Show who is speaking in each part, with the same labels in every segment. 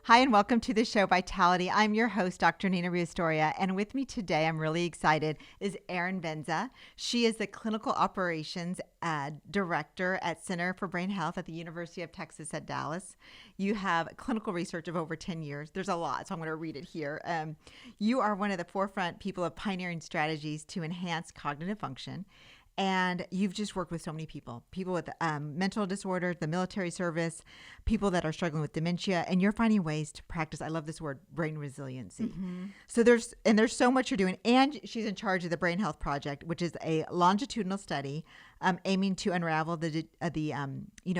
Speaker 1: Hi, and welcome to the show Vitality. I'm your host, Dr. Nina Rios-Doria, and with me today, I'm really excited, is Erin Venza. She is the Clinical Operations Director at Center for Brain Health at the University of Texas at Dallas. You have clinical research of over 10 years. There's a lot, so I'm going to read it here. You are one of the forefront people of pioneering strategies to enhance cognitive function. And you've just worked with so many people with mental disorders, the military service, people that are struggling with dementia, and you're finding ways to practice, I love this word, brain resiliency. Mm-hmm. So there's so much you're doing. And she's in charge of the BrainHealth Project, which is a longitudinal study aiming to unravel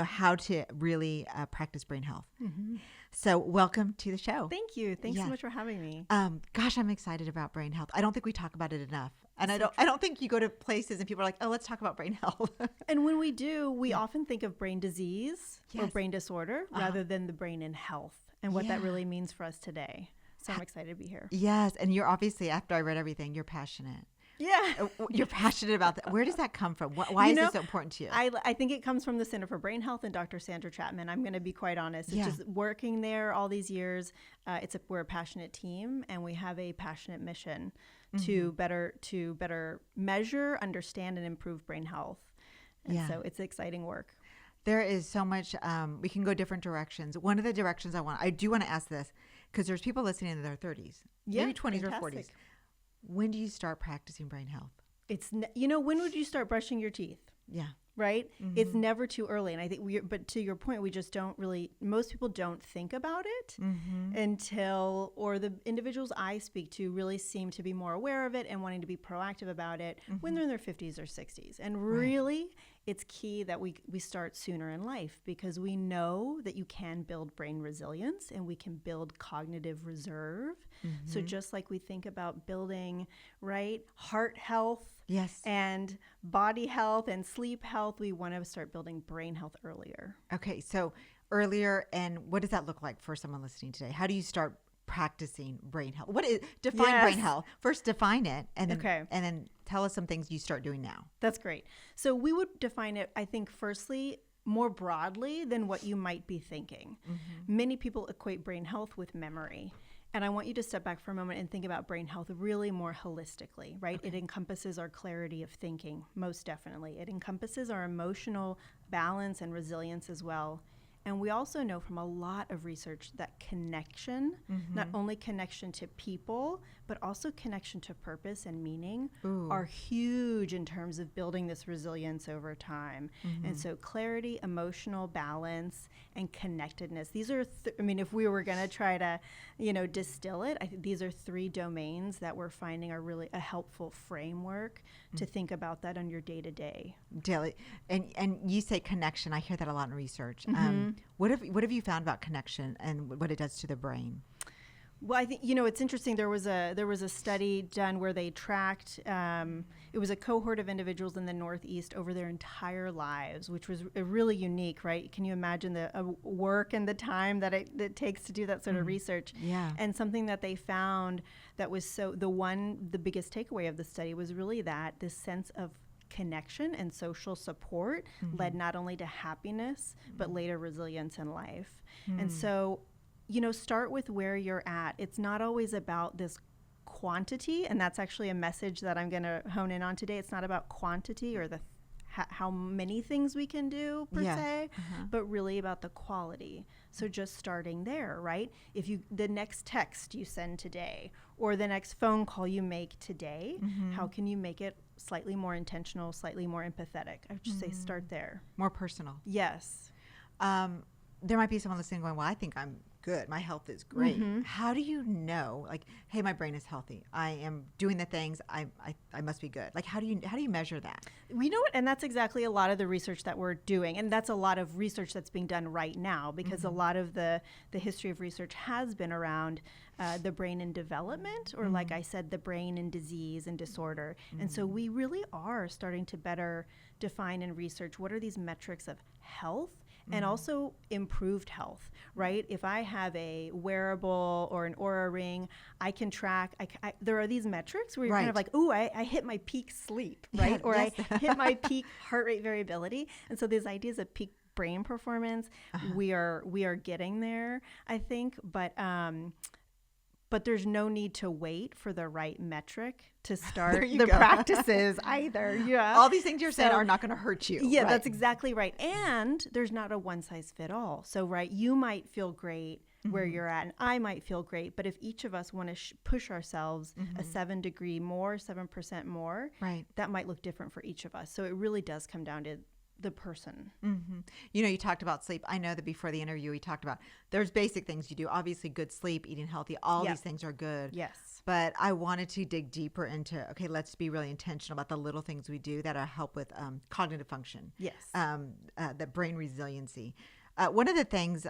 Speaker 1: how to really practice brain health. Mm-hmm. So welcome to the show.
Speaker 2: Thank you. Thanks so much for having me.
Speaker 1: Gosh, I'm excited about brain health. I don't think we talk about it enough. And I don't think you go to places and people are like, oh, let's talk about brain health.
Speaker 2: And when we do, we often think of brain disease or brain disorder rather than the brain and health and what that really means for us today. So I'm excited to be here.
Speaker 1: Yes. And you're obviously, after I read everything, you're passionate.
Speaker 2: Yeah.
Speaker 1: You're passionate about that. Where does that come from? Why is this so important to you?
Speaker 2: I think it comes from the Center for Brain Health and Dr. Sandra Chapman. I'm going to be quite honest. It's just working there all these years. We're a passionate team, and we have a passionate mission to better measure, understand, and improve brain health. And so it's exciting work.
Speaker 1: There is so much, we can go different directions. One of the directions I do want to ask this, because there's people listening in their 30s, maybe 20s or 40s. When do you start practicing brain health?
Speaker 2: When would you start brushing your teeth?
Speaker 1: Yeah.
Speaker 2: Right? Mm-hmm. It's never too early. And I think but to your point, we just don't really, most people don't think about it or the individuals I speak to really seem to be more aware of it and wanting to be proactive about it when they're in their 50s or 60s. And really, it's key that we start sooner in life, because we know that you can build brain resilience and we can build cognitive reserve. Mm-hmm. So just like we think about building, heart health, and body health and sleep health, we want to start building brain health earlier.
Speaker 1: Okay, so earlier, and what does that look like for someone listening today? How do you start practicing brain health? Define brain health. First, define it, and then tell us some things you start doing now.
Speaker 2: That's great. So we would define it, I think, firstly, more broadly than what you might be thinking. Mm-hmm. Many people equate brain health with memory. And I want you to step back for a moment and think about brain health really more holistically, right? Okay. It encompasses our clarity of thinking, most definitely. It encompasses our emotional balance and resilience as well. And we also know from a lot of research that connection, not only connection to people, but also connection to purpose and meaning are huge in terms of building this resilience over time. Mm-hmm. And so clarity, emotional balance, and connectedness. These are, if we were going to try to, distill it, I think these are three domains that we're finding are really a helpful framework to think about that on your day-to-day.
Speaker 1: Daily. And you say connection. I hear that a lot in research. Mm-hmm. What have you found about connection and what it does to the brain?
Speaker 2: Well, I think, it's interesting. There was a study done where they tracked, it was a cohort of individuals in the Northeast over their entire lives, which was really unique, right? Can you imagine the work and the time that it takes to do that sort of research? Yeah. And something that they found that was the biggest takeaway of the study was really that this sense of connection and social support led not only to happiness, but later resilience in life. And so, start with where you're at. It's not always about this quantity, and that's actually a message that I'm going to hone in on today. It's not about quantity or how many things we can do per se, but really about the quality. So just starting there, right? If the next text you send today or the next phone call you make today, how can you make it slightly more intentional, slightly more empathetic? I would just say start there.
Speaker 1: More personal.
Speaker 2: Yes.
Speaker 1: There might be someone listening going, well, I think I'm good. My health is great. How do you know, hey, my brain is healthy. I am doing the things. I must be good. How do you measure that?
Speaker 2: We know it, and that's exactly a lot of the research that we're doing, and that's a lot of research that's being done right now, because a lot of the history of research has been around the brain in development, or like I said, the brain in disease and disorder. And so we really are starting to better define and research what are these metrics of health and also improved health, right? If I have a wearable or an Oura ring, I can track, there are these metrics where you're kind of like, ooh, I hit my peak sleep, right? Or I hit my peak heart rate variability. And so these ideas of peak brain performance. We are getting there, I think, but there's no need to wait for the right metric to start the practices either. Yeah.
Speaker 1: All these things you're saying are not going to hurt you.
Speaker 2: Yeah,
Speaker 1: right?
Speaker 2: That's exactly right. And there's not a one size fit all. So, right, you might feel great where you're at, and I might feel great. But if each of us want to push ourselves a 7% more,
Speaker 1: right,
Speaker 2: that might look different for each of us. So it really does come down to the person.
Speaker 1: You know, you talked about sleep. I know that before the interview, we talked about there's basic things you do. Obviously, good sleep, eating healthy, all these things are good.
Speaker 2: Yes.
Speaker 1: But I wanted to dig deeper into, okay, let's be really intentional about the little things we do that help with cognitive function.
Speaker 2: Yes.
Speaker 1: The brain resiliency. One of the things,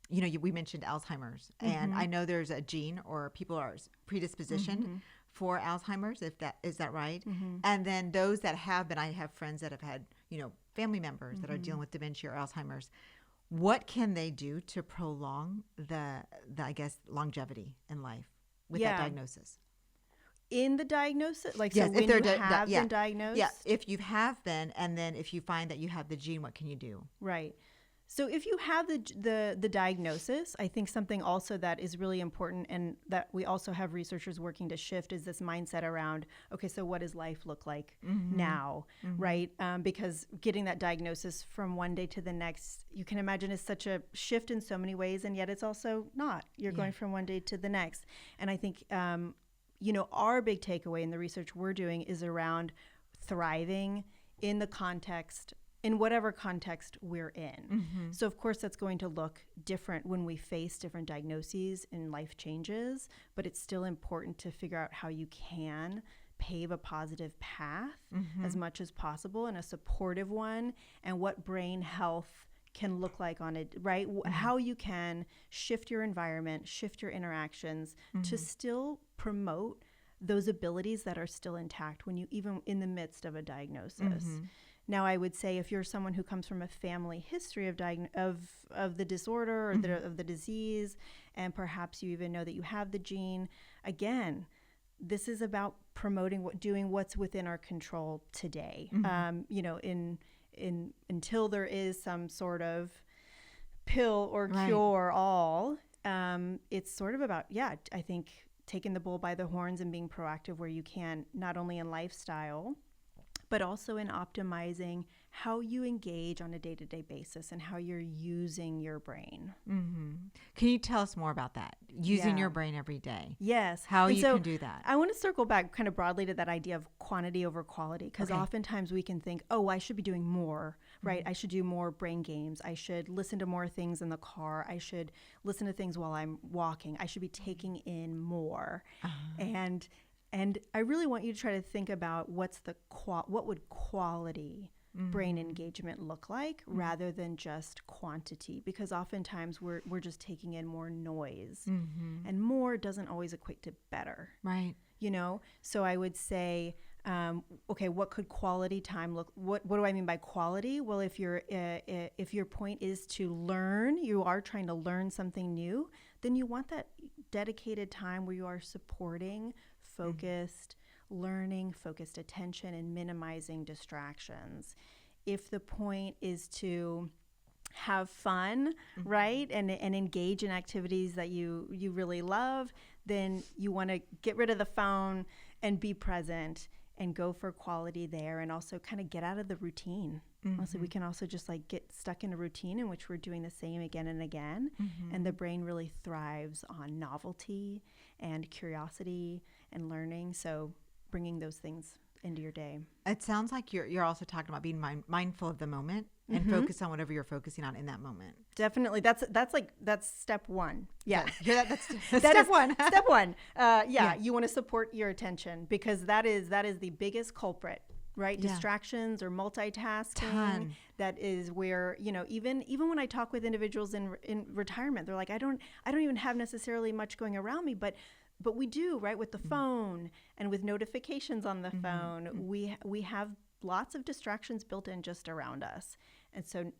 Speaker 1: you know, we mentioned Alzheimer's, and I know there's a gene or people are predispositioned for Alzheimer's, is that right? And then those that have been, I have friends that have had, you know, family members that are dealing with dementia or Alzheimer's. What can they do to prolong the I guess, longevity in life with that diagnosis?
Speaker 2: In the diagnosis? Like,
Speaker 1: yes,
Speaker 2: so when
Speaker 1: if they're
Speaker 2: you have been diagnosed?
Speaker 1: Yeah, if you have been, and then if you find that you have the gene, what can you do?
Speaker 2: Right. So if you have the diagnosis, I think something also that is really important and that we also have researchers working to shift is this mindset around, okay, so what does life look like now, right? Because getting that diagnosis from one day to the next, you can imagine is such a shift in so many ways, and yet it's also not. You're going from one day to the next. And I think, you know, our big takeaway in the research we're doing is around thriving in the context, in whatever context we're in. So of course that's going to look different when we face different diagnoses and life changes, but it's still important to figure out how you can pave a positive path as much as possible and a supportive one, and what brain health can look like on it, right? How you can shift your environment, shift your interactions to still promote those abilities that are still intact when you, even in the midst of a diagnosis. Now, I would say if you're someone who comes from a family history of the disorder or of the disease, and perhaps you even know that you have the gene, again, this is about promoting doing what's within our control today. You know, until there is some sort of pill or cure all, it's sort of about, I think taking the bull by the horns and being proactive where you can, not only in lifestyle, but also in optimizing how you engage on a day-to-day basis and how you're using your brain.
Speaker 1: Can you tell us more about that? Using your brain every day.
Speaker 2: Yes.
Speaker 1: How you can do that.
Speaker 2: I want to circle back kind of broadly to that idea of quantity over quality, because oftentimes we can think, oh, I should be doing more, right? I should do more brain games. I should listen to more things in the car. I should listen to things while I'm walking. I should be taking in more. And I really want you to try to think about what would quality brain engagement look like rather than just quantity, because oftentimes we're just taking in more noise, and more doesn't always equate to better.
Speaker 1: Right.
Speaker 2: You know, so I would say, okay, what could quality time look? What do I mean by quality? Well, if your point is to learn, you are trying to learn something new, then you want that dedicated time where you are supporting focused learning, focused attention, and minimizing distractions. If the point is to have fun, right, and engage in activities that you really love, then you want to get rid of the phone and be present and go for quality there, and also kind of get out of the routine. Also, we can also just like get stuck in a routine in which we're doing the same again and again, and the brain really thrives on novelty and curiosity and learning. So bringing those things into your day.
Speaker 1: It sounds like you're also talking about being mindful of the moment and focus on whatever you're focusing on in that moment.
Speaker 2: Definitely. That's step one. Yeah.
Speaker 1: That's step one.
Speaker 2: Step one. You want to support your attention, because that is the biggest culprit, right?
Speaker 1: Yeah.
Speaker 2: Distractions or multitasking.
Speaker 1: Ton.
Speaker 2: That is where, you know, even when I talk with individuals in retirement, they're like, I don't even have necessarily much going around me, but we do, right? With the phone and with notifications on the phone, we have lots of distractions built in just around us. And so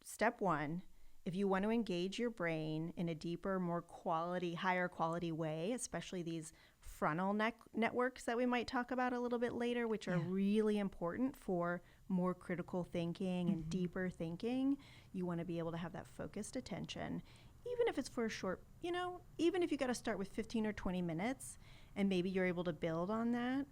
Speaker 2: step one, if you want to engage your brain in a deeper, more quality, higher quality way, especially these frontal networks that we might talk about a little bit later, which are really important for more critical thinking and deeper thinking, you want to be able to have that focused attention, even if it's for a short, even if you got to start with 15 or 20 minutes and maybe you're able to build on that,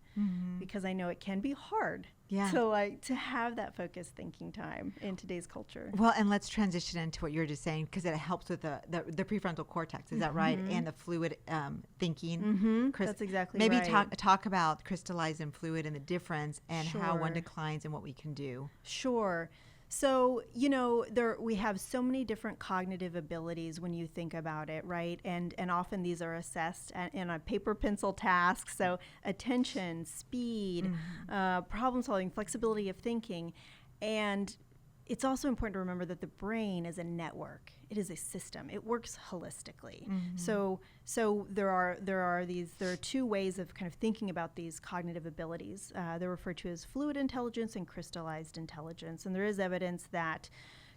Speaker 2: because I know it can be hard to have that focused thinking time in today's culture.
Speaker 1: Well, and let's transition into what you're just saying, because it helps with the prefrontal cortex. Is that right? And the fluid thinking.
Speaker 2: That's exactly
Speaker 1: maybe
Speaker 2: right.
Speaker 1: Maybe talk about crystallized and fluid and the difference and how one declines and what we can do.
Speaker 2: Sure. So, we have so many different cognitive abilities when you think about it, right? And often these are assessed in a paper pencil task. So attention, speed, problem solving, flexibility of thinking. And it's also important to remember that the brain is a network. It is a system. It works holistically. So there are two ways of kind of thinking about these cognitive abilities. They're referred to as fluid intelligence and crystallized intelligence. And there is evidence that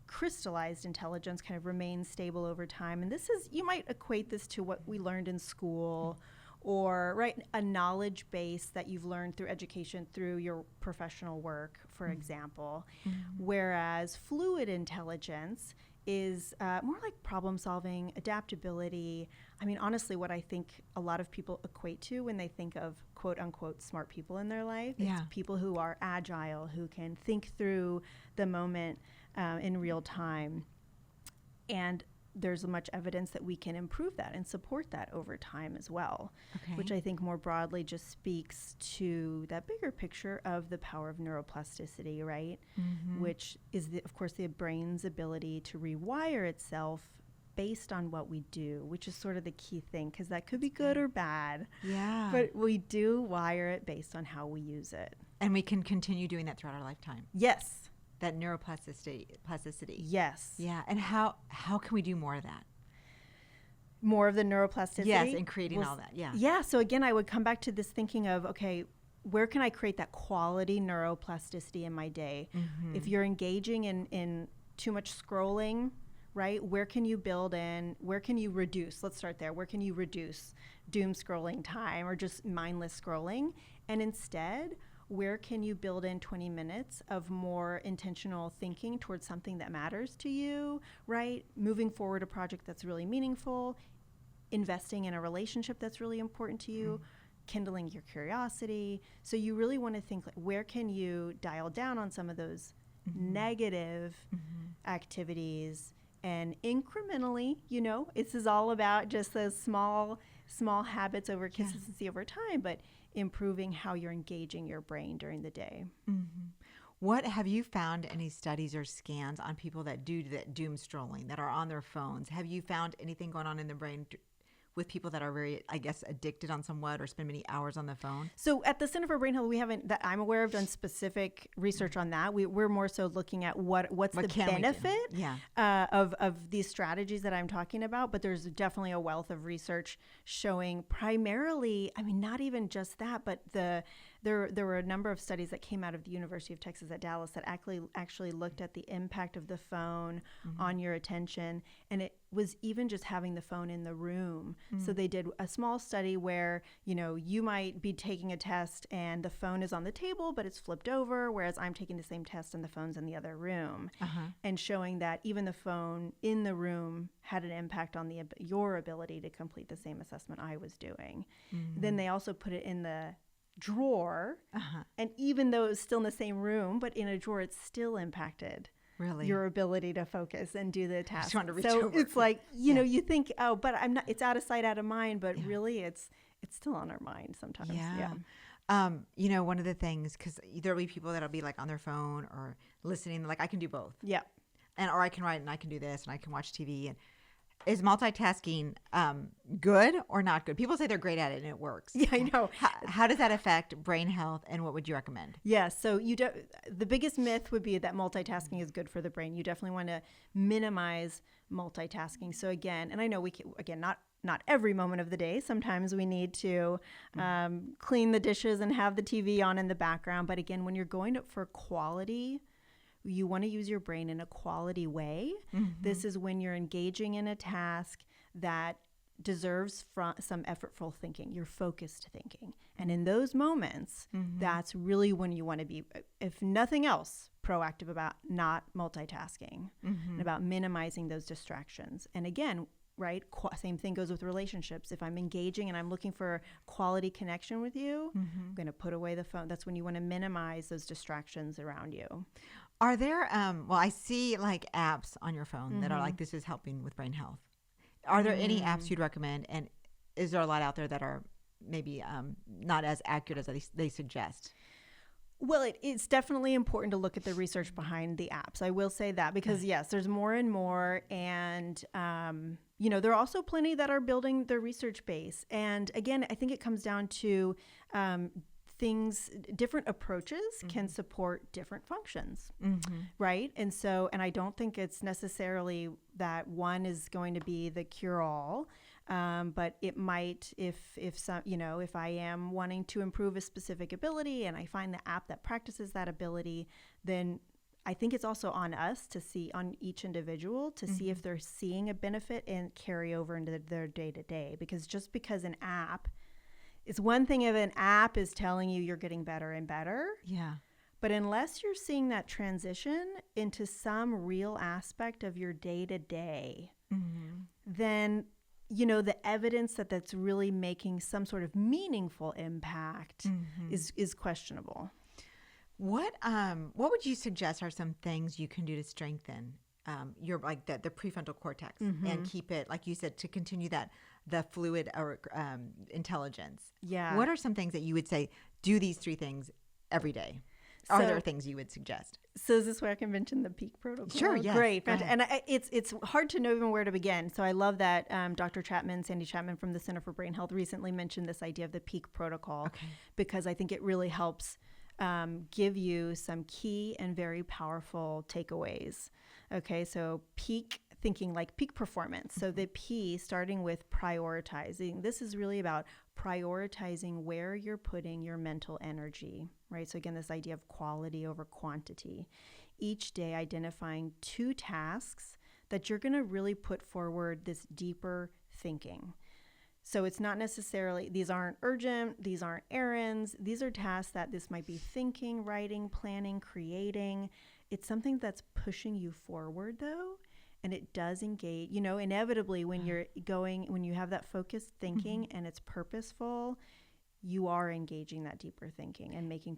Speaker 2: crystallized intelligence kind of remains stable over time. And you might equate this to what we learned in school, or a knowledge base that you've learned through education, through your professional work, for example. Whereas fluid intelligence is more like problem solving, adaptability. I mean, honestly, what I think a lot of people equate to when they think of quote unquote smart people in their life, it's people who are agile, who can think through the moment in real time. And there's much evidence that we can improve that and support that over time as well, which I think more broadly just speaks to that bigger picture of the power of neuroplasticity, right? Which is, of course, the brain's ability to rewire itself based on what we do, which is sort of the key thing, because that could be good or bad.
Speaker 1: Yeah.
Speaker 2: But we do wire it based on how we use it.
Speaker 1: And we can continue doing that throughout our lifetime.
Speaker 2: Yes.
Speaker 1: That neuroplasticity.
Speaker 2: Yes.
Speaker 1: Yeah. And how can we do more of that?
Speaker 2: More of the neuroplasticity?
Speaker 1: Yes, and creating all that. Yeah.
Speaker 2: Yeah. So again, I would come back to this thinking of, okay, where can I create that quality neuroplasticity in my day? If you're engaging in too much scrolling, right? Where can you build in? Where can you reduce? Let's start there. Where can you reduce doom scrolling time or just mindless scrolling? And instead, where can you build in 20 minutes of more intentional thinking towards something that matters to you, right? Moving forward a project that's really meaningful, investing in a relationship that's really important to you, kindling your curiosity. So you really want to think, like, where can you dial down on some of those negative activities, and incrementally, this is all about just those small habits over consistency over time, but improving how you're engaging your brain during the day.
Speaker 1: What have you found any studies or scans on people that do that doom scrolling, that are on their phones? Have you found anything going on in the brain with people that are very, I guess, addicted on somewhat or spend many hours on the phone? So
Speaker 2: at the Center for Brain Health, we haven't, that I'm aware of, done specific research on that. We're more so looking at what's the benefit of these strategies that I'm talking about. But there's definitely a wealth of research showing primarily, I mean, not even just that, but there were a number of studies that came out of the University of Texas at Dallas that actually looked at the impact of the phone on your attention. And it was even just having the phone in the room. So they did a small study where, you might be taking a test and the phone is on the table, but it's flipped over, whereas I'm taking the same test and the phone's in the other room. And showing that even the phone in the room had an impact on your ability to complete the same assessment I was doing. Then they also put it in the drawer, and even though it was still in the same room, but in a drawer, it still impacted your ability to focus and do the task. So it's like, you think, oh, but I'm not, it's out of sight, out of mind, but really it's still on our mind sometimes.
Speaker 1: One of the things, because there'll be people that'll be like on their phone or listening, like I can do both. Or I can write and I can do this and I can watch TV. And is multitasking good or not good? People say they're great at it and it works.
Speaker 2: Yeah, I know.
Speaker 1: How does that affect brain health, and what would you recommend?
Speaker 2: Yeah, so the biggest myth would be that multitasking is good for the brain. You definitely want to minimize multitasking. So again, and I know not every moment of the day. Sometimes we need to clean the dishes and have the TV on in the background. But again, when you're going for quality, you want to use your brain in a quality way. This is when you're engaging in a task that deserves some effortful thinking, your focused thinking. And in those moments, that's really when you want to be, if nothing else, proactive about not multitasking and about minimizing those distractions. And again, right, same thing goes with relationships. If I'm engaging and I'm looking for quality connection with you, I'm going to put away the phone. That's when you want to minimize those distractions around you.
Speaker 1: Are there, well, I see like apps on your phone that are like, this is helping with brain health. Are there any apps you'd recommend? And is there a lot out there that are maybe not as accurate as they suggest?
Speaker 2: Well, it's definitely important to look at the research behind the apps. I will say that because, yes, there's more and more. And, there are also plenty that are building their research base. And again, I think it comes down to different approaches can support different functions, right? And I don't think it's necessarily that one is going to be the cure-all, but it might, if I am wanting to improve a specific ability and I find the app that practices that ability, then I think it's also on us to see, on each individual, to see if they're seeing a benefit and carry over into their day-to-day. Because just because an app, it's one thing if an app is telling you you're getting better and better. Yeah. But unless you're seeing that transition into some real aspect of your day-to-day, then, the evidence that's really making some sort of meaningful impact is questionable.
Speaker 1: What would you suggest are some things you can do to strengthen your the prefrontal cortex and keep it, like you said, to continue the fluid or intelligence? Yeah. What are some things that you would say, do these 3 things every day? Are there things you would suggest?
Speaker 2: So is this where I can mention the peak protocol?
Speaker 1: Sure, yes.
Speaker 2: Great. And it's hard to know even where to begin. So I love that Dr. Sandy Chapman from the Center for Brain Health recently mentioned this idea of the peak protocol, because I think it really helps give you some key and very powerful takeaways. Okay, so peak thinking, like peak performance. So the P, starting with prioritizing. This is really about prioritizing where you're putting your mental energy, right? So again, this idea of quality over quantity. Each day identifying 2 tasks that you're going to really put forward this deeper thinking. So it's not necessarily, these aren't urgent, these aren't errands, these are tasks that this might be thinking, writing, planning, creating. It's something that's pushing you forward though, and it does engage, inevitably when you have that focused thinking and it's purposeful, you are engaging that deeper thinking and making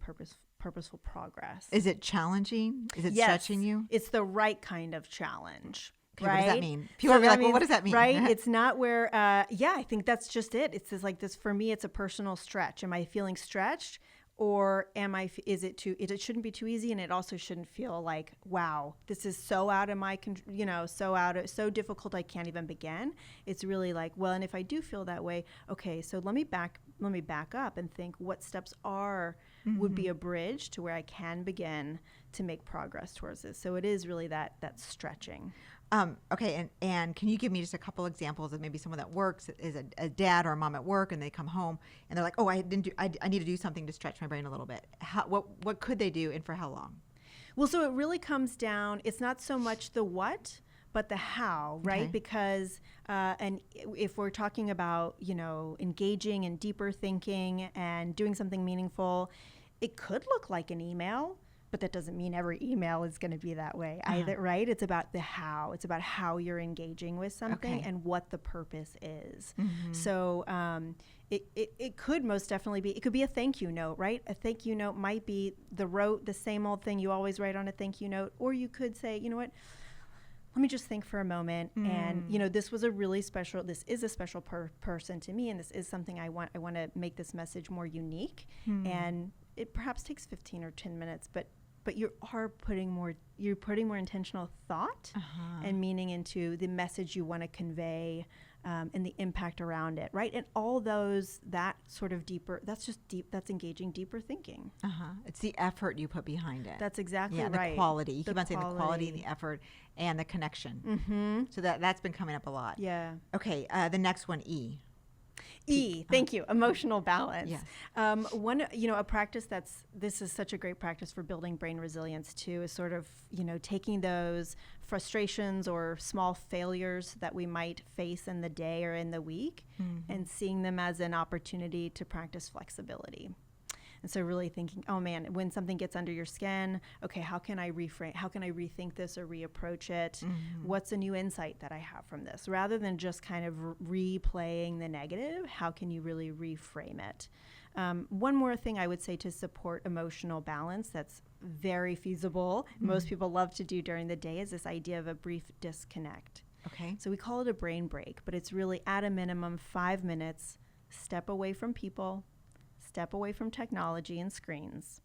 Speaker 2: purposeful progress.
Speaker 1: Is it challenging? Is it stretching you?
Speaker 2: It's the right kind of challenge.
Speaker 1: Okay, right? What does that mean? People are like, well, what does that mean?
Speaker 2: Right? It's not where, I think that's just it. It's just like this, for me, it's a personal stretch. Am I feeling stretched? Or it shouldn't be too easy, and it also shouldn't feel like, wow, this is so out of my, so difficult I can't even begin. It's really like, well, and if I do feel that way, okay, so let me back up and think what steps would be a bridge to where I can begin to make progress towards this. So it is really that stretching.
Speaker 1: Okay, and can you give me just a couple examples of maybe someone that works, is a dad or a mom at work, and they come home and they're like, oh, I need to do something to stretch my brain a little bit. What could they do and for how long?
Speaker 2: Well, so it really comes down, it's not so much the what, but the how, right? Okay. Because, and if we're talking about, engaging in deeper thinking and doing something meaningful, it could look like an email. But that doesn't mean every email is going to be that way either, right? It's about the how. It's about how you're engaging with something and what the purpose is. So it could most definitely be, it could be a thank you note, right? A thank you note might be the same old thing you always write on a thank you note. Or you could say, you know what, let me just think for a moment. And, this is a special person to me. And this is something I want to make this message more unique. And it perhaps takes 15 or 10 minutes, but you're putting more intentional thought and meaning into the message you want to convey, and the impact around it, right? And all those, that sort of deeper, that's engaging deeper thinking.
Speaker 1: It's the effort you put behind it.
Speaker 2: That's exactly right.
Speaker 1: The quality. You keep on saying the quality and the effort and the connection. So that's been coming up a lot.
Speaker 2: Yeah.
Speaker 1: Okay, the next one, E.
Speaker 2: Thank you. Emotional balance.
Speaker 1: Yes.
Speaker 2: A practice this is such a great practice for building brain resilience too, is sort of, taking those frustrations or small failures that we might face in the day or in the week and seeing them as an opportunity to practice flexibility. And so really thinking, oh man, when something gets under your skin, okay, how can I reframe? How can I rethink this or reapproach it? What's a new insight that I have from this? Rather than just kind of replaying the negative, how can you really reframe it? One more thing I would say to support emotional balance that's very feasible, most people love to do during the day, is this idea of a brief disconnect.
Speaker 1: Okay.
Speaker 2: So we call it a brain break, but it's really at a minimum 5 minutes, step away from people, step away from technology and screens.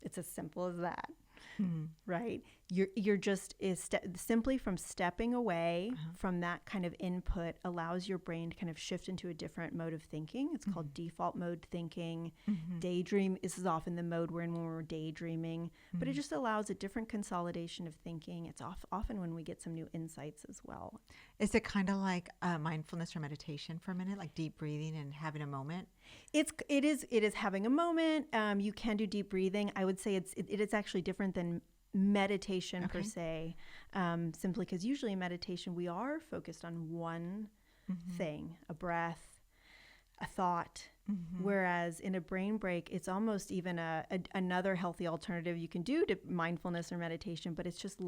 Speaker 2: It's as simple as that, right? You're just simply from stepping away from that kind of input allows your brain to kind of shift into a different mode of thinking. It's called default mode thinking. Daydream, this is often the mode we're in when we're daydreaming, but it just allows a different consolidation of thinking. It's often when we get some new insights as well.
Speaker 1: Is it kind of like mindfulness or meditation for a minute, like deep breathing and having a moment?
Speaker 2: It is having a moment. You can do deep breathing. I would say it is actually different than meditation per se, simply because usually in meditation we are focused on one thing, a breath, a thought, whereas in a brain break it's almost even another healthy alternative you can do to mindfulness or meditation, but it's just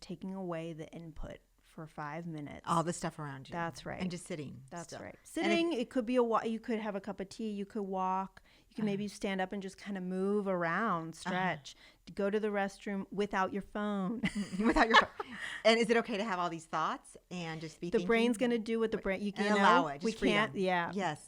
Speaker 2: taking away the input for 5 minutes.
Speaker 1: All the stuff around you.
Speaker 2: That's right.
Speaker 1: And just sitting.
Speaker 2: That's
Speaker 1: still.
Speaker 2: right. Sitting, it could be you could have a cup of tea, you could walk, you can maybe stand up and just kind of move around, stretch, go to the restroom without your phone.
Speaker 1: Without your phone. And is it okay to have all these thoughts and just be thinking?
Speaker 2: The brain's going to do what the brain, you can
Speaker 1: allow it. Just
Speaker 2: we
Speaker 1: freedom.
Speaker 2: can't, yeah.
Speaker 1: Yes.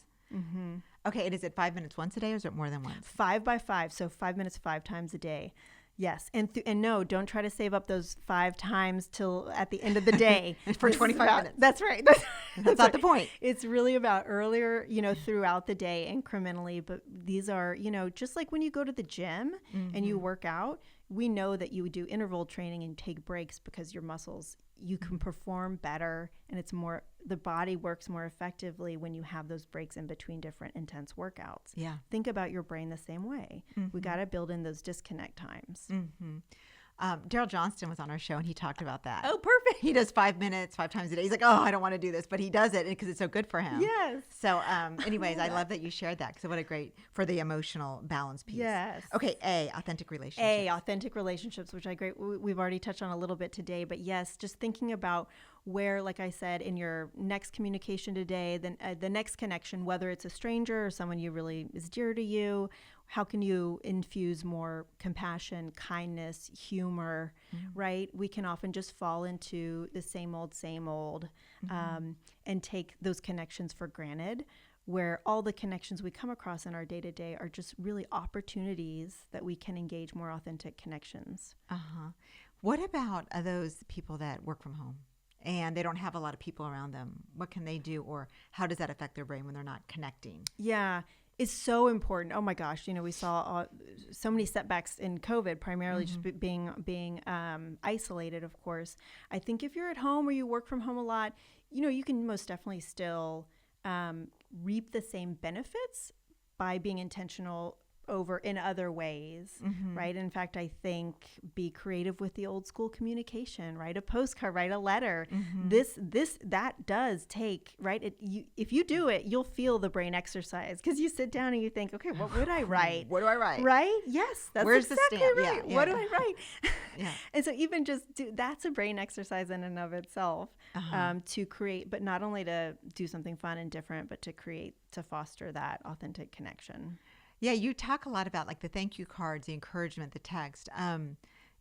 Speaker 1: Okay, and is it 5 minutes once a day or is it more than once?
Speaker 2: 5 by 5, so 5 minutes 5 times a day. Yes, and no, don't try to save up those 5 times till at the end of the day.
Speaker 1: For 25 minutes.
Speaker 2: That's right.
Speaker 1: That's not the point.
Speaker 2: It's really about earlier, throughout the day incrementally. But these are, just like when you go to the gym and you work out, we know that you do interval training and take breaks because your muscles, you can perform better and the body works more effectively when you have those breaks in between different intense workouts.
Speaker 1: Yeah.
Speaker 2: Think about your brain the same way. We got to build in those disconnect times.
Speaker 1: Daryl Johnston was on our show and he talked about that.
Speaker 2: Oh, perfect.
Speaker 1: He does 5 minutes, 5 times a day. He's like, oh, I don't want to do this, but he does it because it's so good for him.
Speaker 2: Yes.
Speaker 1: So anyways, I love that you shared that because what a great, for the emotional balance piece.
Speaker 2: Yes.
Speaker 1: Okay, authentic relationships.
Speaker 2: Authentic relationships, which we've already touched on a little bit today, but yes, just thinking about where, like I said, in your next communication today, then the next connection, whether it's a stranger or someone you really is dear to you, how can you infuse more compassion, kindness, humor, right? We can often just fall into the same old, and take those connections for granted, where all the connections we come across in our day-to-day are just really opportunities that we can engage more authentic connections.
Speaker 1: What about those people that work from home and they don't have a lot of people around them? What can they do, or how does that affect their brain when they're not connecting?
Speaker 2: Yeah. It's so important. Oh my gosh, we saw so many setbacks in COVID, primarily just being isolated, of course. I think if you're at home or you work from home a lot, you can most definitely still reap the same benefits by being intentional over in other ways, right? In fact, I think be creative with the old school communication, write a postcard, write a letter. That does take, right? If you do it, you'll feel the brain exercise because you sit down and you think, okay, what would I write?
Speaker 1: What do I write?
Speaker 2: Right? Yes, that's
Speaker 1: Where's
Speaker 2: exactly
Speaker 1: the stamp?
Speaker 2: right.
Speaker 1: Yeah,
Speaker 2: what do I write?
Speaker 1: Yeah.
Speaker 2: And so even that's a brain exercise in and of itself, to create, but not only to do something fun and different, but to foster that authentic connection.
Speaker 1: Yeah, you talk a lot about like the thank you cards, the encouragement, the text.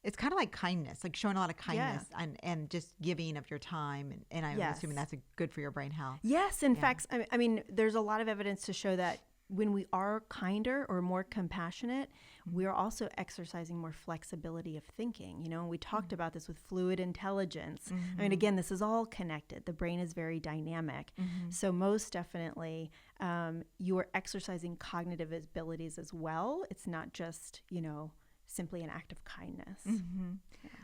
Speaker 1: It's kind of like kindness, like showing a lot of kindness and just giving of your time. And I'm assuming that's good for your brain health.
Speaker 2: Yes. In fact, I mean, there's a lot of evidence to show that when we are kinder or more compassionate, we are also exercising more flexibility of thinking, and we talked about this with fluid intelligence. I mean, again, this is all connected. The brain is very dynamic. So most definitely, you are exercising cognitive abilities as well. It's not just, simply an act of kindness.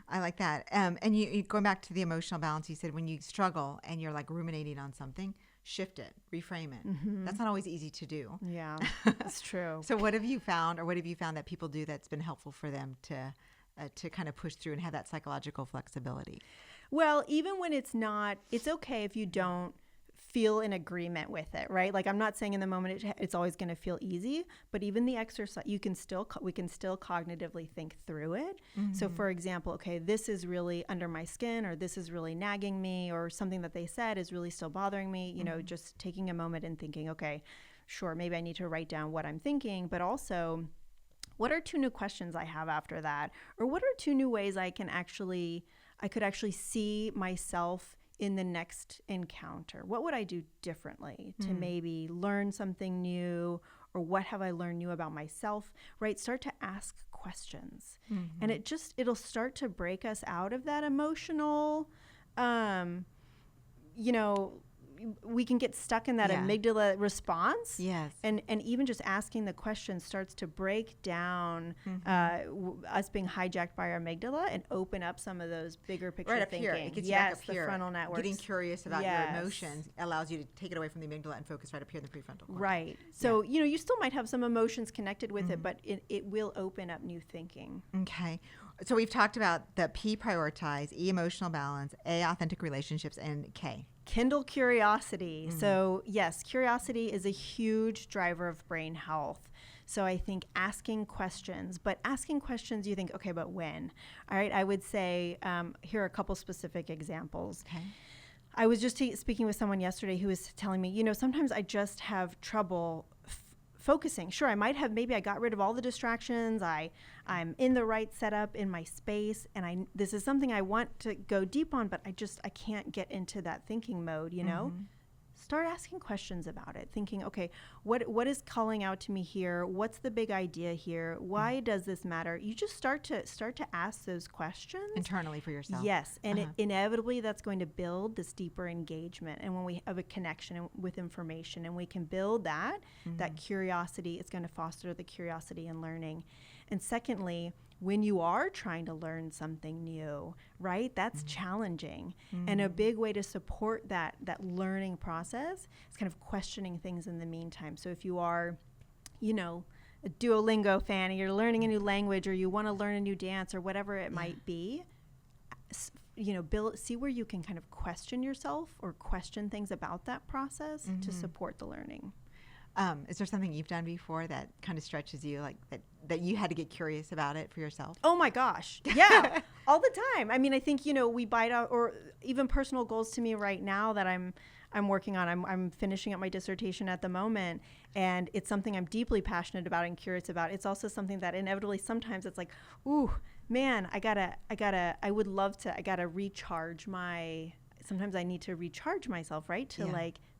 Speaker 1: I like that. And you going back to the emotional balance, you said when you struggle and you're like ruminating on something, shift it, reframe it. That's not always easy to do.
Speaker 2: Yeah, that's true.
Speaker 1: So what have you found that people do that's been helpful for them to kind of push through and have that psychological flexibility?
Speaker 2: Well, even when it's okay if you don't feel in agreement with it, right? Like, I'm not saying in the moment it's always going to feel easy, but even the exercise, we can still cognitively think through it. So for example, okay, this is really under my skin, or this is really nagging me, or something that they said is really still bothering me, you know, just taking a moment and thinking, okay, sure, maybe I need to write down what I'm thinking, but also, what are 2 new questions I have after that? Or what are 2 new ways I could actually see myself in the next encounter? What would I do differently to maybe learn something new, or what have I learned new about myself, right? Start to ask questions. And it'll start to break us out of that emotional, we can get stuck in that amygdala response.
Speaker 1: Yes.
Speaker 2: And even just asking the question starts to break down us being hijacked by our amygdala and open up some of those bigger picture
Speaker 1: right up
Speaker 2: thinking.
Speaker 1: here. It gets you back up
Speaker 2: the
Speaker 1: here.
Speaker 2: frontal networks.
Speaker 1: Getting curious about your emotions allows you to take it away from the amygdala and focus right up here in the prefrontal cortex.
Speaker 2: Right. So, you still might have some emotions connected with it, but it will open up new thinking.
Speaker 1: Okay. So we've talked about the P, prioritize, E, emotional balance, A, authentic relationships, and K,
Speaker 2: kindle curiosity. So yes, curiosity is a huge driver of brain health. So I think asking questions, you think, okay, but when? All right, I would say, here are a couple specific examples.
Speaker 1: Okay.
Speaker 2: I was just speaking with someone yesterday who was telling me, sometimes I just have trouble focusing. Sure, maybe I got rid of all the distractions. I'm in the right setup in my space, and this is something I want to go deep on, but I can't get into that thinking mode, Start asking questions about it, thinking, okay, what is calling out to me here? What's the big idea here? Why does this matter? You just start to ask those questions
Speaker 1: internally for yourself.
Speaker 2: Yes, and inevitably that's going to build this deeper engagement. And when we have a connection with information, and we can build that curiosity, it's going to foster the curiosity and learning. And secondly, when you are trying to learn something new, right? That's challenging. And a big way to support that learning process is kind of questioning things in the meantime. So if you are, a Duolingo fan, and you're learning a new language, or you want to learn a new dance, or whatever it might be, see where you can kind of question yourself or question things about that process to support the learning.
Speaker 1: Is there something you've done before that kind of stretches you, like that you had to get curious about it for yourself?
Speaker 2: Oh my gosh. Yeah. All the time. I mean, I think, we bite out, or even personal goals to me right now that I'm working on. I'm finishing up my dissertation at the moment, and it's something I'm deeply passionate about and curious about. It's also something that inevitably sometimes it's like, ooh, man, I gotta recharge sometimes I need to recharge myself, right?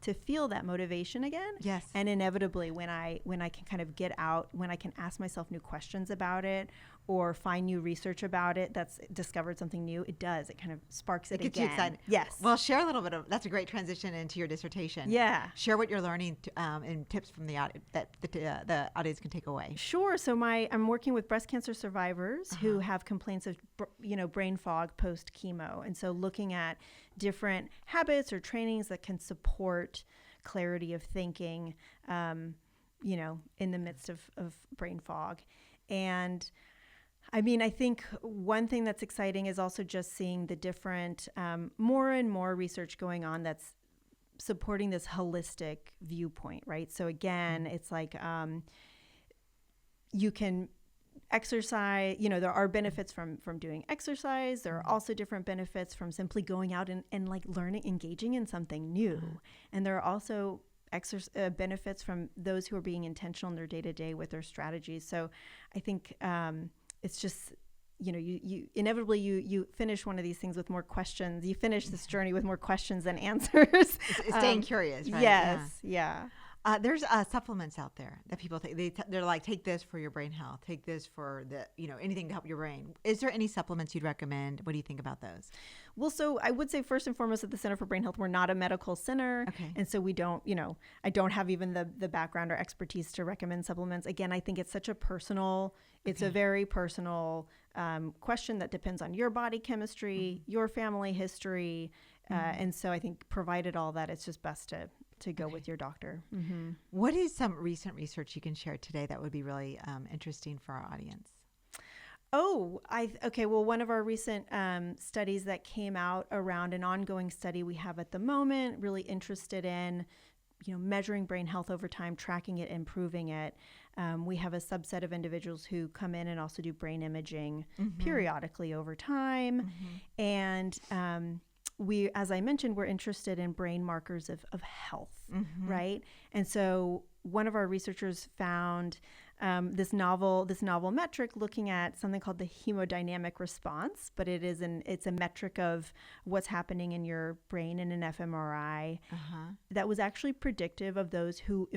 Speaker 2: To feel that motivation again.
Speaker 1: Yes.
Speaker 2: And inevitably when I can kind of get out, when I can ask myself new questions about it, or find new research about it that's discovered something new, it kind of sparks it again.
Speaker 1: It gets you excited.
Speaker 2: Yes.
Speaker 1: Well, share a little bit that's a great transition into your dissertation.
Speaker 2: Yeah.
Speaker 1: Share what you're learning and tips from the audience can take away.
Speaker 2: Sure. So I'm working with breast cancer survivors who have complaints of, brain fog post chemo. And so looking at different habits or trainings that can support clarity of thinking, in the midst of brain fog. And I mean, I think one thing that's exciting is also just seeing the different, more and more research going on that's supporting this holistic viewpoint, right? So again, it's like you can exercise, there are benefits from doing exercise. There are also different benefits from simply going out and like learning, engaging in something new. And there are also benefits from those who are being intentional in their day-to-day with their strategies. So I think it's just, you inevitably you finish one of these things with more questions. You finish this journey with more questions than answers.
Speaker 1: It's staying curious, right?
Speaker 2: Yes, yeah.
Speaker 1: There's supplements out there that people take. They're like, take this for your brain health. Take this for anything to help your brain. Is there any supplements you'd recommend? What do you think about those?
Speaker 2: Well, so I would say first and foremost at the Center for Brain Health, we're not a medical center.
Speaker 1: Okay.
Speaker 2: And so we don't, I don't have even the background or expertise to recommend supplements. Again, I think it's a very personal question that depends on your body chemistry, your family history. And so I think provided all that, it's just best to to go with your doctor.
Speaker 1: What is some recent research you can share today that would be really interesting for our audience?
Speaker 2: Okay. Well, one of our recent studies that came out around an ongoing study we have at the moment, really interested in, measuring brain health over time, tracking it, improving it. We have a subset of individuals who come in and also do brain imaging periodically over time. And we, as I mentioned, we're interested in brain markers of health, right? And so one of our researchers found this novel metric looking at something called the hemodynamic response, but it's a metric of what's happening in your brain in an fMRI that was actually predictive of those who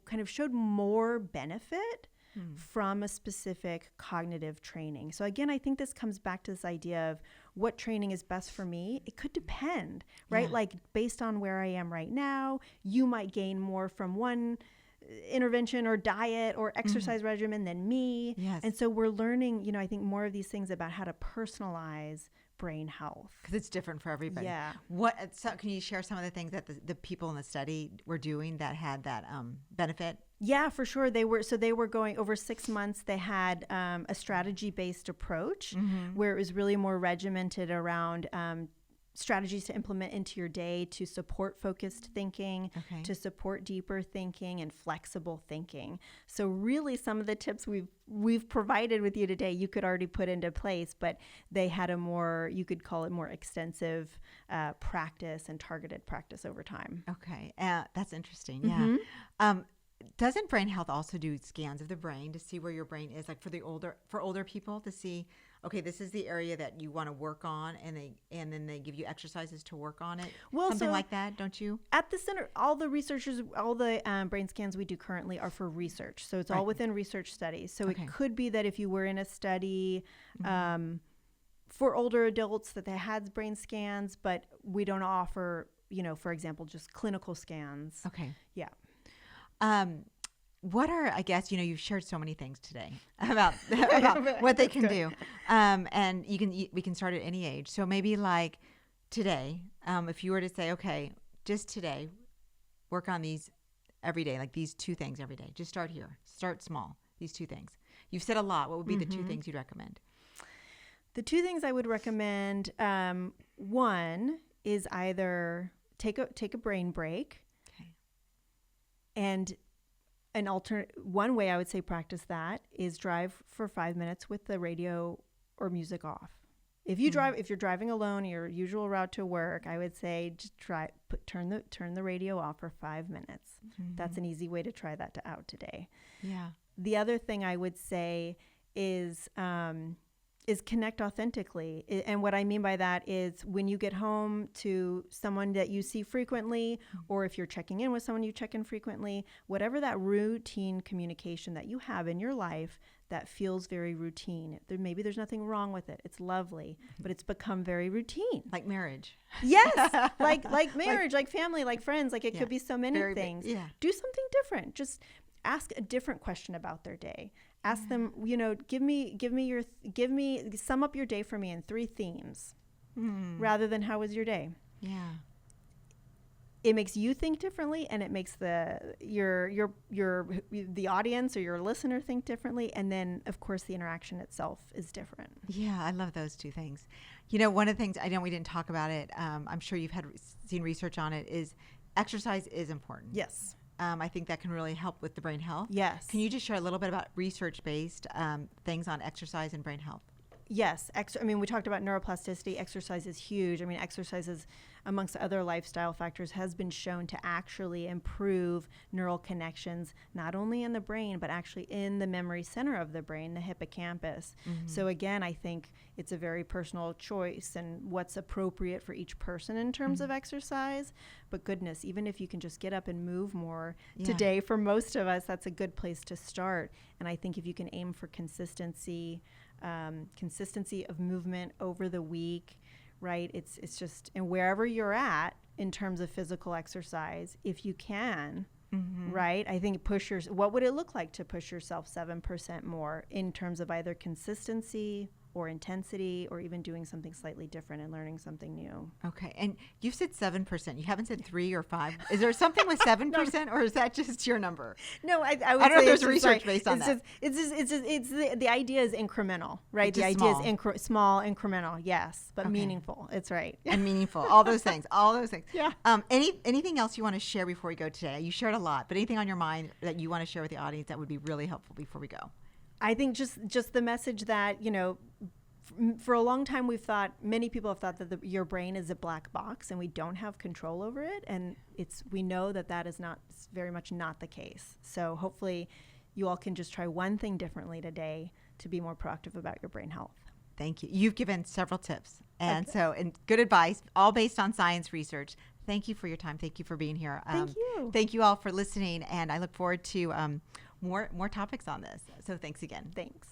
Speaker 2: kind of showed more benefit from a specific cognitive training. So again, I think this comes back to this idea of what training is best for me. It could depend, right?
Speaker 1: Yeah.
Speaker 2: Like based on where I am right now, you might gain more from one intervention or diet or exercise regimen than me.
Speaker 1: Yes.
Speaker 2: And so we're learning, I think more of these things about how to personalize brain health.
Speaker 1: Because it's different for everybody.
Speaker 2: Yeah.
Speaker 1: So can you share some of the things that the people in the study were doing that had that benefit?
Speaker 2: Yeah, for sure. They were going over 6 months. They had a strategy-based approach where it was really more regimented around strategies to implement into your day to support focused thinking, to support deeper thinking and flexible thinking. So really some of the tips we've provided with you today, you could already put into place, but they had you could call it more extensive practice and targeted practice over time.
Speaker 1: Okay. That's interesting. Yeah. Doesn't brain health also do scans of the brain to see where your brain is, like for older people to see, okay, this is the area that you want to work on, and then they give you exercises to work on it?
Speaker 2: Well,
Speaker 1: something like that, don't you?
Speaker 2: At the center, all the brain scans we do currently are for research. So it's all within research studies. So it could be that if you were in a study for older adults that they had brain scans, but we don't offer, for example, just clinical scans.
Speaker 1: Okay.
Speaker 2: Yeah.
Speaker 1: What are, I guess, you've shared so many things today about what they can do. And we can start at any age. So maybe like today, if you were to say, okay, just today, work on these every day, like these 2 things every day. Just start here. Start small. These 2 things. You've said a lot. What would be the 2 things you'd recommend?
Speaker 2: The 2 things I would recommend, one is either take a brain break. And one way I would say practice that is drive for 5 minutes with the radio or music off. If you're driving alone, your usual route to work, I would say just turn the radio off for 5 minutes. That's an easy way to try that out today.
Speaker 1: Yeah.
Speaker 2: The other thing I would say is connect authentically. And what I mean by that is when you get home to someone that you see frequently, or if you're checking in with someone you check in frequently, whatever that routine communication that you have in your life that feels very routine. Maybe there's nothing wrong with it. It's lovely, but it's become very routine.
Speaker 1: Like marriage.
Speaker 2: Yes. like marriage, like family, like friends, like it could be so many things. Do something different. Just ask a different question about their day. Ask them, sum up your day for me in 3 themes, rather than how was your day.
Speaker 1: Yeah.
Speaker 2: It makes you think differently, and it makes the audience or your listener think differently, and then of course the interaction itself is different.
Speaker 1: Yeah, I love those 2 things. One of the things, I know we didn't talk about it, I'm sure you've seen research on it, is exercise is important.
Speaker 2: Yes.
Speaker 1: I think that can really help with the brain health.
Speaker 2: Yes.
Speaker 1: Can you just share a little bit about research-based things on exercise and brain health?
Speaker 2: Yes. We talked about neuroplasticity. Exercise is huge. Exercise is, amongst other lifestyle factors, has been shown to actually improve neural connections, not only in the brain, but actually in the memory center of the brain, the hippocampus. So again, I think it's a very personal choice and what's appropriate for each person in terms of exercise. But goodness, even if you can just get up and move more today, for most of us, that's a good place to start. And I think if you can aim for consistency of movement over the week, right? It's just, and wherever you're at in terms of physical exercise, if you can, right? I think what would it look like to push yourself 7% more in terms of either consistency or intensity, or even doing something slightly different and learning something new.
Speaker 1: Okay. And you said 7%. You haven't said 3 or 5. Is there something with 7% or is that just your number?
Speaker 2: No, I would
Speaker 1: I don't know
Speaker 2: say
Speaker 1: if there's
Speaker 2: it's
Speaker 1: research based on that.
Speaker 2: The idea is incremental, right? The idea is small, incremental, yes, but meaningful. It's right.
Speaker 1: And meaningful. All those things. All those things.
Speaker 2: Yeah.
Speaker 1: Anything else you want to share before we go today? You shared a lot, but anything on your mind that you want to share with the audience that would be really helpful before we go?
Speaker 2: I think just the message that, you know, for a long time many people have thought that your brain is a black box and we don't have control over it. And we know that is very much not the case. So hopefully you all can just try one thing differently today to be more proactive about your brain health.
Speaker 1: Thank you. You've given several tips and good advice, all based on science research. Thank you for your time. Thank you for being here.
Speaker 2: Thank you.
Speaker 1: Thank you all for listening. And I look forward to more topics on this. So thanks again.
Speaker 2: Thanks.